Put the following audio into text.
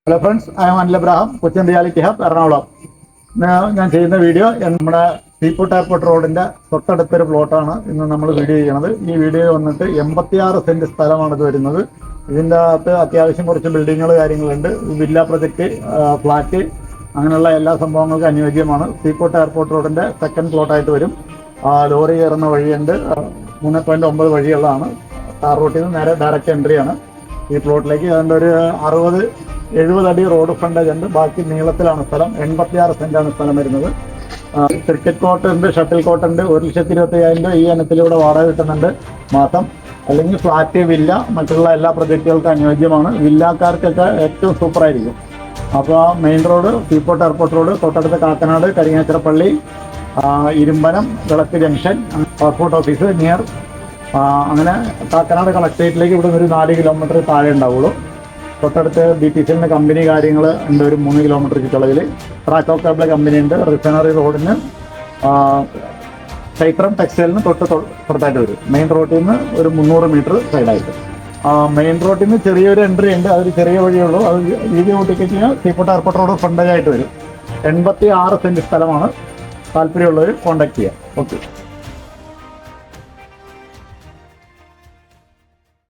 Hello friends, I M Anil Abraham, Cochin reality hub, Ernakulam. ഞാൻ ചെയ്യുന്ന video നമ്മുടെ സീഫുഡ് എയർപോർട്ട് റോഡിന്റെ തൊട്ടടുത്തൊരു പ്ലോട്ടാണ് ഇന്ന് നമ്മൾ വീഡിയോ ചെയ്യണത്. ഈ വീഡിയോ വന്നിട്ട് 86 സെന്റ് സ്ഥലമാണ് ഇത് വരുന്നത്. ഇതിൻ്റെ അകത്ത് അത്യാവശ്യം കുറച്ച് ബിൽഡിങ്ങുകൾ കാര്യങ്ങളുണ്ട്. വില്ല പ്രൊജക്റ്റ്, ഫ്ലാറ്റ്, അങ്ങനെയുള്ള എല്ലാ സംഭവങ്ങൾക്കും അനുയോജ്യമാണ്. സീഫുഡ് എയർപോർട്ട് റോഡിന്റെ സെക്കൻഡ് പ്ലോട്ടായിട്ട് വരും. ലോറി കയറുന്ന വഴിയുണ്ട്. 3.9 വഴിയുള്ളതാണ്. ടാർ റൂട്ടിൽ നിന്ന് നേരെ ഡയറക്റ്റ് എൻട്രിയാണ് ഈ പ്ലോട്ടിലേക്ക്. അതുകൊണ്ട് ഒരു 60-70 അടി റോഡ് ഫ്രണ്ടേജ് ഉണ്ട്. ബാക്കി നീളത്തിലാണ് സ്ഥലം. 86 സെന്റാണ് സ്ഥലം വരുന്നത്. ക്രിക്കറ്റ് കോർട്ട് ഉണ്ട്, ഷട്ടിൽ കോർട്ട് ഉണ്ട്. 1,25,000 രൂപ ഈ ഇനത്തിലൂടെ വാടക കിട്ടുന്നുണ്ട് മാസം. അല്ലെങ്കിൽ ഫ്ലാറ്റ്, വില്ല, മറ്റുള്ള എല്ലാ പ്രൊജക്റ്റുകൾക്കും അനുയോജ്യമാണ്. വില്ലാക്കാർക്കൊക്കെ ഏറ്റവും സൂപ്പറായിരിക്കും. അപ്പോൾ main road, seafood airport road, തൊട്ടടുത്ത് കാക്കനാട്, കരിങ്ങാച്ചിറപ്പള്ളി, ഇരുമ്പനം, വിളക്ക് ജംഗ്ഷൻ, പാസ്പോർട്ട് ഓഫീസ് നിയർ. അങ്ങനെ കാക്കനാട് കളക്ടറേറ്റിലേക്ക് ഇവിടെ ഒരു 4 കിലോമീറ്റർ താഴെ ഉണ്ടാവുള്ളൂ. തൊട്ടടുത്ത് BPCL കമ്പനി കാര്യങ്ങൾ ഉണ്ട്. ഒരു 3 കിലോമീറ്റർ ചുറ്റളവിൽ ട്രാക്കോ കേബിൾ കമ്പനി ഉണ്ട്. റിഫൈനറി റോഡിന്, ചൈത്രം ടെക്സ്റ്റൈലിന് തൊട്ടായിട്ട് വരും. മെയിൻ റോഡിൽ നിന്ന് ഒരു 300 മീറ്റർ സൈഡായിട്ട്. മെയിൻ റോഡിൽ നിന്ന് ചെറിയൊരു എൻട്രി ഉണ്ട്. അതൊരു ചെറിയ വഴിയുള്ളൂ. അത് വീഡിയോ ഓട്ടിക്കഴിഞ്ഞാൽ സീഫുഡ് എയർപോർട്ട് റോഡ് ഫ്രണ്ടേജായിട്ട് വരും. 86 സെന്റ് സ്ഥലമാണ്. താല്പര്യമുള്ളവർ കോൺടാക്ട് ചെയ്യാം. ഓക്കെ.